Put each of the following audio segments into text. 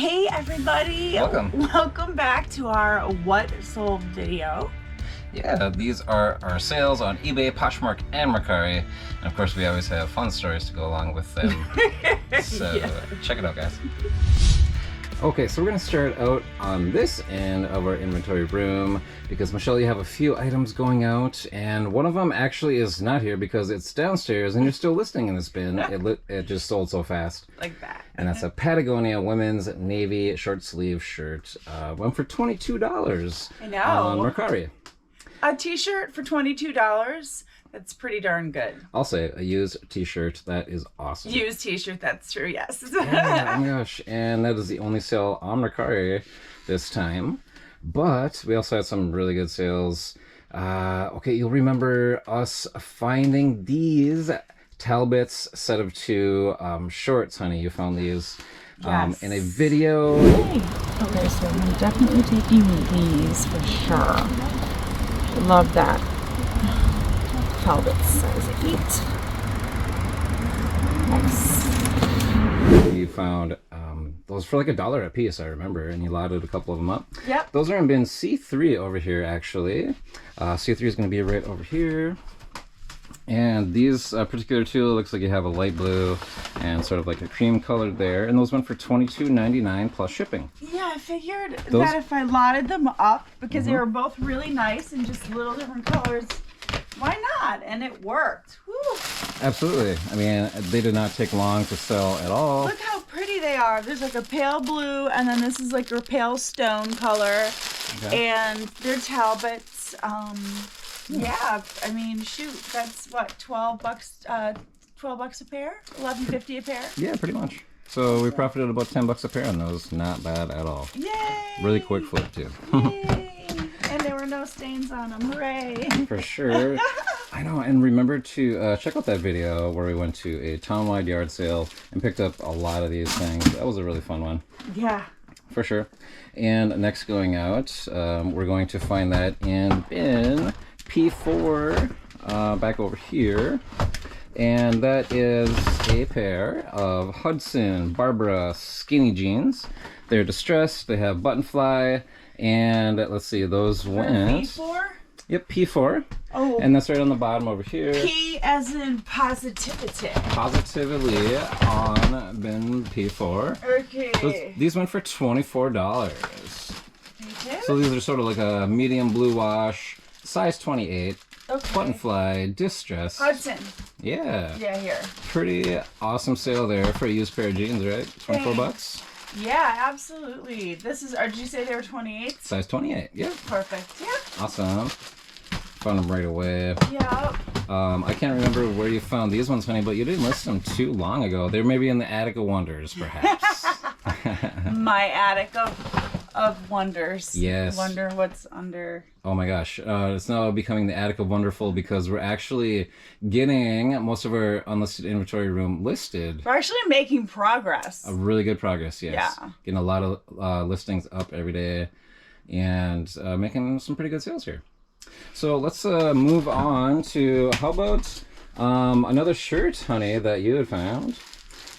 Hey everybody! Welcome back to our What Sold video. Yeah, these are our sales on eBay, Poshmark, and Mercari. And of course, we always have fun stories to go along with them. So check it out, guys. Okay, so we're going to start out on this end of our inventory room because, Michelle, you have a few items going out, and one of them actually is not here because it's downstairs and you're still listing in this bin. It just sold so fast. Like that. And that's a Patagonia women's navy short sleeve shirt. Went for $22. I know. On Mercari. A t-shirt for $22. That's pretty darn good. I'll say a used t-shirt. That is awesome. Used t-shirt, that's true, yes. Yeah, oh my gosh. And that is the only sale on Mercari this time. But we also had some really good sales. Okay, you'll remember us finding these Talbot's set of two shorts, honey. You found these in a video. Hey. Okay, so I'm definitely taking these for sure. Love that. Talbot's size 8. Nice. You found those for like $1 a piece, I remember, and you loaded a couple of them up. Yep. Those are in bin C3 over here, actually. C3 is going to be right over here. And these particular two, looks like you have a light blue and sort of like a cream color there. And those went for $22.99 plus shipping. Yeah, I figured that if I lotted them up, because they were both really nice and just little different colors, why not? And it worked. Woo. Absolutely. I mean, they did not take long to sell at all. Look how pretty they are. There's like a pale blue, and then this is like a pale stone color. Okay. And they're Talbots. Yeah, I mean, shoot, that's what, $12 a pair? $11.50 a pair? Yeah, pretty much. So we profited about $10 a pair on those. Not bad at all. Yay! Really quick flip too. Yay! And there were no stains on them. Hooray! For sure. I know, and remember to check out that video where we went to a town-wide yard sale and picked up a lot of these things. That was a really fun one. Yeah. For sure. And next going out, we're going to find that in bin P4 back over here, and that is a pair of Hudson Barbara skinny jeans. They're distressed, they have button fly, and let's see, those went P4? Yep, P4. Oh, and that's right on the bottom over here. P as in positivity. Positively on bin P4. Okay. These went for $24. Okay. So these are sort of like a medium blue wash, size 28, button fly, distress. Hudson. Yeah. Yeah, here. Pretty awesome sale there for a used pair of jeans, right? 24 bucks? Yeah, absolutely. This is, did you say they were 28? Size 28, yeah. Perfect, yeah. Awesome. Found them right away. Yeah. I can't remember where you found these ones, honey, but you didn't list them too long ago. They're maybe in the Attic of Wonders, perhaps. My attic of wonders. Yes. Wonder what's under. Oh my gosh. It's now becoming the Attic of Wonderful because we're actually getting most of our unlisted inventory room listed. We're actually making progress. A really good progress, yes. Yeah. Getting a lot of listings up every day and making some pretty good sales here. So let's move on to, how about another shirt, honey, that you had found.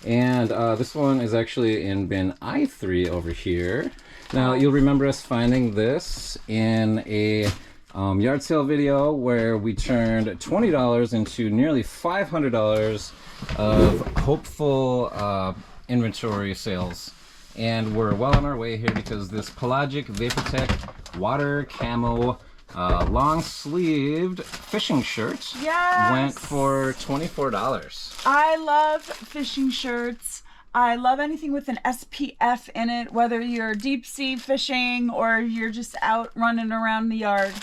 And this one is actually in bin I3 over here. Now, you'll remember us finding this in a yard sale video where we turned $20 into nearly $500 of hopeful inventory sales. And we're well on our way here because this Pelagic Vaportech Water Camo long-sleeved fishing shirt went for $24. I love fishing shirts. I love anything with an SPF in it, whether you're deep sea fishing or you're just out running around the yard.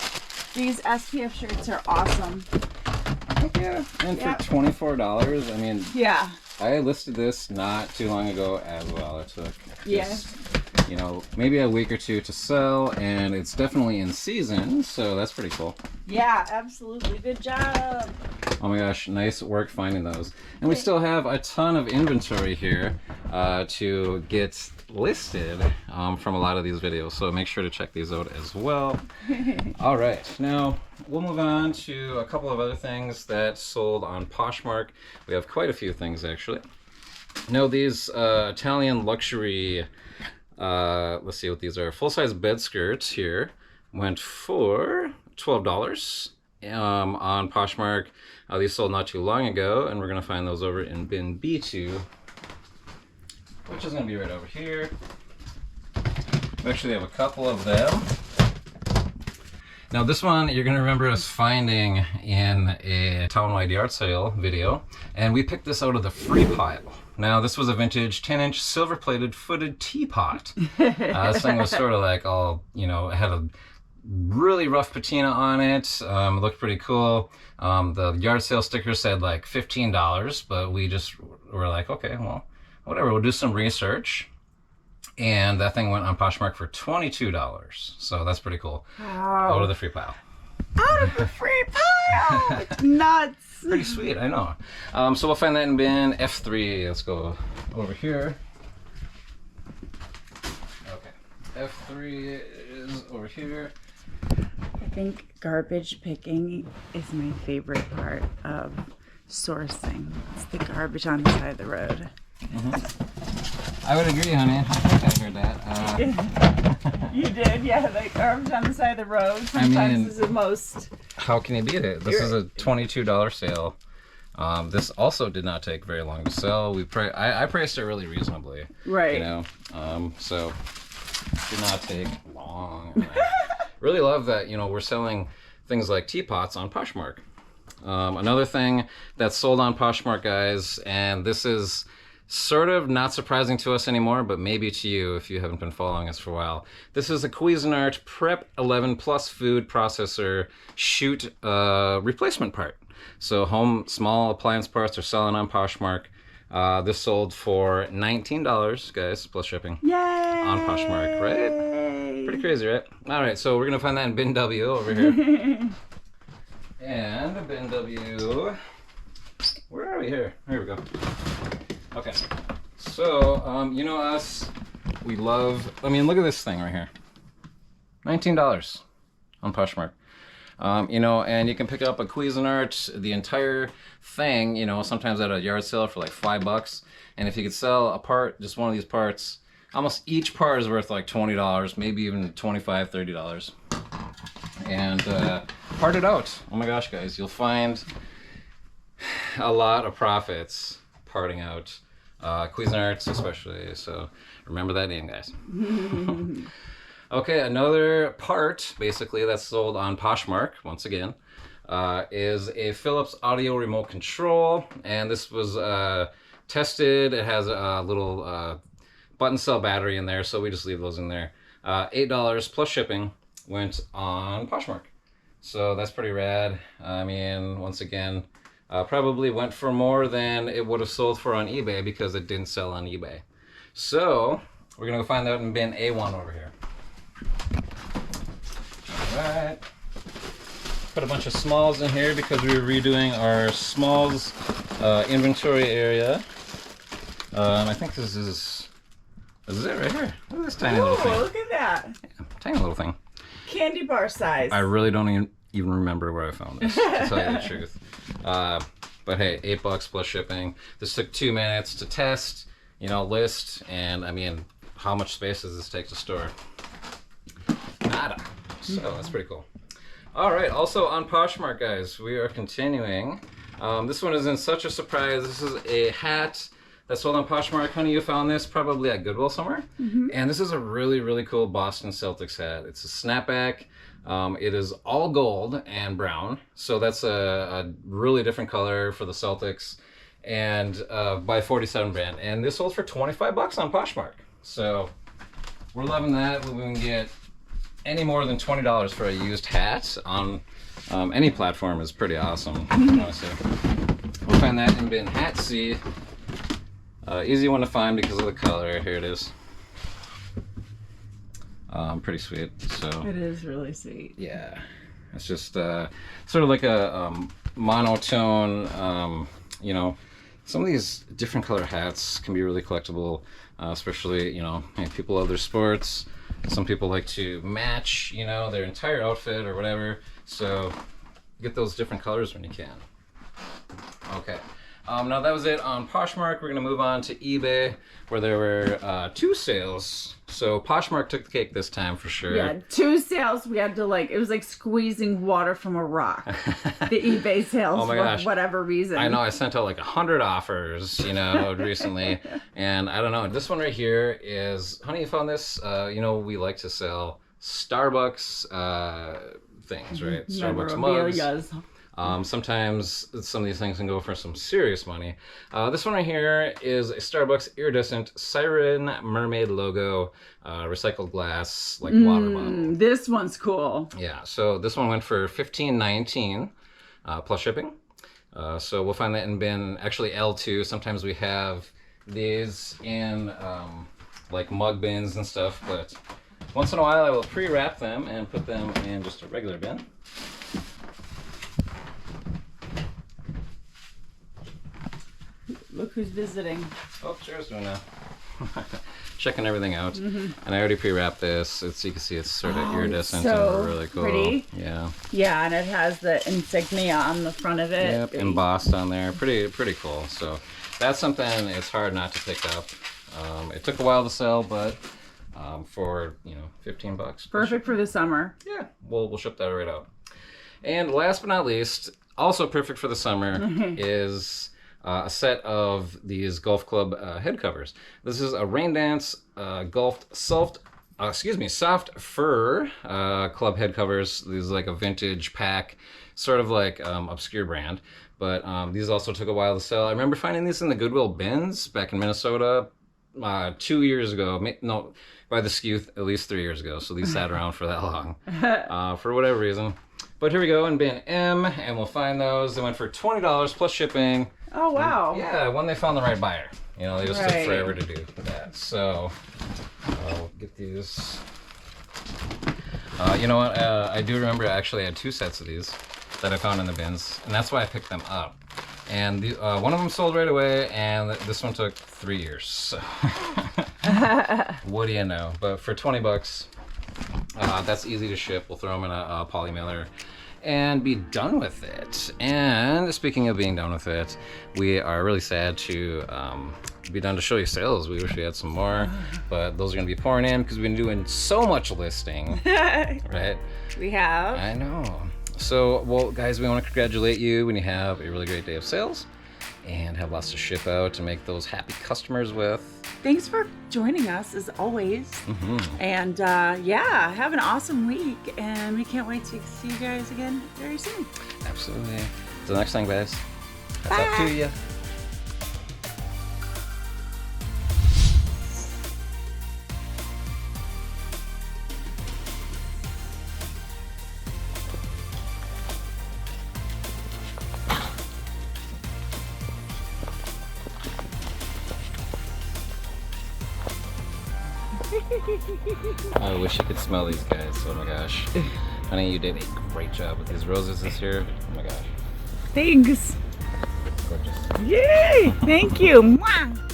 These SPF shirts are awesome. Yeah, and for $24, I mean, yeah, I listed this not too long ago as well. It took just, you know, maybe a week or two to sell, and it's definitely in season, so that's pretty cool. Yeah, absolutely. Good job. Oh my gosh, nice work finding those. And we still have a ton of inventory here to get listed from a lot of these videos, so make sure to check these out as well. All right, now we'll move on to a couple of other things that sold on Poshmark. We have quite a few things actually. Now these Italian luxury let's see what these are. Full-size bed skirts here went for $12 on Poshmark. These sold not too long ago, and we're gonna find those over in bin B2, which is gonna be right over here. We actually have a couple of them. Now this one you're gonna remember us finding in a town-wide yard sale video, and we picked this out of the free pile. Now this was a vintage 10-inch silver-plated footed teapot. This thing was sort of like all, you know, it had a really rough patina on it. It looked pretty cool. The yard sale sticker said like $15, but we just were like, okay, well, whatever, we'll do some research. And that thing went on Poshmark for $22. So that's pretty cool. Wow. Out of the free pile. Out of the free pile! It's nuts. Pretty sweet, I know. So we'll find that in bin F3. Let's go over here. Okay. F3 is over here. I think garbage picking is my favorite part of sourcing. It's the garbage on the side of the road. I would agree, honey. I think I heard that. You did, yeah. Like garbage on the side of the road sometimes is the most. How can you beat it? This is a $22 sale. This also did not take very long to sell. I priced it really reasonably. Right. You know, so did not take long. Really love that, you know, we're selling things like teapots on Poshmark. Another thing that's sold on Poshmark, guys, and this is sort of not surprising to us anymore, but maybe to you if you haven't been following us for a while. This is a Cuisinart Prep 11 Plus Food Processor Chute replacement part. So home small appliance parts are selling on Poshmark. This sold for $19, guys, plus shipping. Yay! On Poshmark, right? Pretty crazy, right? All right, so we're gonna find that in bin W over here. And bin W, where are we here? Here we go. Okay, so you know us, we love, I mean, look at this thing right here. $19 on Poshmark. You know, and you can pick up a Cuisinart, the entire thing, you know, sometimes at a yard sale for like $5. And if you could sell a part, just one of these parts, almost each part is worth like $20, maybe even $25, $30. And part it out. Oh my gosh, guys, you'll find a lot of profits parting out Cuisinarts especially. So remember that name, guys. Okay, another part basically that's sold on Poshmark once again is a Philips audio remote control, and this was tested. It has a little button cell battery in there, so we just leave those in there. $8 plus shipping went on Poshmark, so that's pretty rad. I mean, once again, probably went for more than it would have sold for on eBay because it didn't sell on eBay. So we're gonna go find that in bin A1 over here. Alright, put a bunch of smalls in here because we were redoing our smalls inventory area. I think this is it right here. Look at this tiny little thing. Look at that. Yeah, tiny little thing. Candy bar size. I really don't even remember where I found this, to tell you the truth. But hey, $8 plus shipping. This took 2 minutes to test, you know, list, and I mean, how much space does this take to store? Nada. So that's pretty cool. All right, also on Poshmark, guys, we are continuing. This one isn't such a surprise. This is a hat that's sold on Poshmark. Honey, you found this probably at Goodwill somewhere. And this is a really, really cool Boston Celtics hat. It's a snapback. It is all gold and brown. So that's a really different color for the Celtics. And by 47 brand. And this sold for $25 on Poshmark. So we're loving that. We can get any more than $20 for a used hat on any platform is pretty awesome, honestly. We'll find that in bin hat C. Easy one to find because of the color. Here it is. Pretty sweet. So It is really sweet. yeah, it's just sort of like a monotone. You know, some of these different color hats can be really collectible, especially, you know, people love their sports. Some people like to match, you know, their entire outfit or whatever. So get those different colors when you can. Okay. Now that was it on Poshmark. We're gonna move on to eBay, where there were 2 sales. So Poshmark took the cake this time for sure. Yeah, 2 sales. We had to it was like squeezing water from a rock. The eBay sales, Oh my gosh. for whatever reason. I know, I sent out like 100 offers, recently. And I don't know, this one right here is, honey, you found this? We like to sell Starbucks things, right? Starbucks mugs. Memorabilias. Sometimes some of these things can go for some serious money. This one right here is a Starbucks iridescent siren mermaid logo, recycled glass, like water bottle. This one's cool. Yeah, so this one went for $15.19 plus shipping. So we'll find that in bin, actually L2. Sometimes we have these in like mug bins and stuff, but once in a while I will pre-wrap them and put them in just a regular bin. Look who's visiting. Oh, Sarah's doing that. Checking everything out. And I already pre-wrapped this. So you can see it's sort of iridescent so and really cool. pretty. Yeah. Yeah, and it has the insignia on the front of it. Yep, embossed on there. Pretty cool. So that's something it's hard not to pick up. It took a while to sell, but for $15. Perfect for the summer. Yeah, we'll ship that right out. And last but not least, also perfect for the summer is a set of these golf club head covers. This is a Rain Dance soft fur club head covers. These are like a vintage pack, sort of like obscure brand. But these also took a while to sell. I remember finding these in the Goodwill bins back in Minnesota 2 years ago. No, by the SKU at least 3 years ago. So these sat around for that long for whatever reason. But here we go in bin M, and we'll find those. They went for $20 plus shipping. Oh, wow. Yeah, when they found the right buyer. They just took forever to do that. So I'll get these. You know what? I do remember I actually had 2 sets of these that I found in the bins, and that's why I picked them up. And one of them sold right away, and this one took 3 years. So what do you know? But for $20, that's easy to ship. We'll throw them in a poly mailer and be done with it. And speaking of being done with it, we are really sad to be done to show you sales. We wish we had some more, but those are going to be pouring in because we've been doing so much listing, right? We have. I know. So, well, guys, we want to congratulate you when you have a really great day of sales and have lots to ship out to make those happy customers with. Thanks for joining us, as always. And have an awesome week. And we can't wait to see you guys again very soon. Absolutely. Until next time, guys. That's up to you. I wish you could smell these guys. Oh my gosh. Honey, you did a great job with these roses this year. Oh my gosh. Thanks. Gorgeous. Yay! Thank you. Mwah!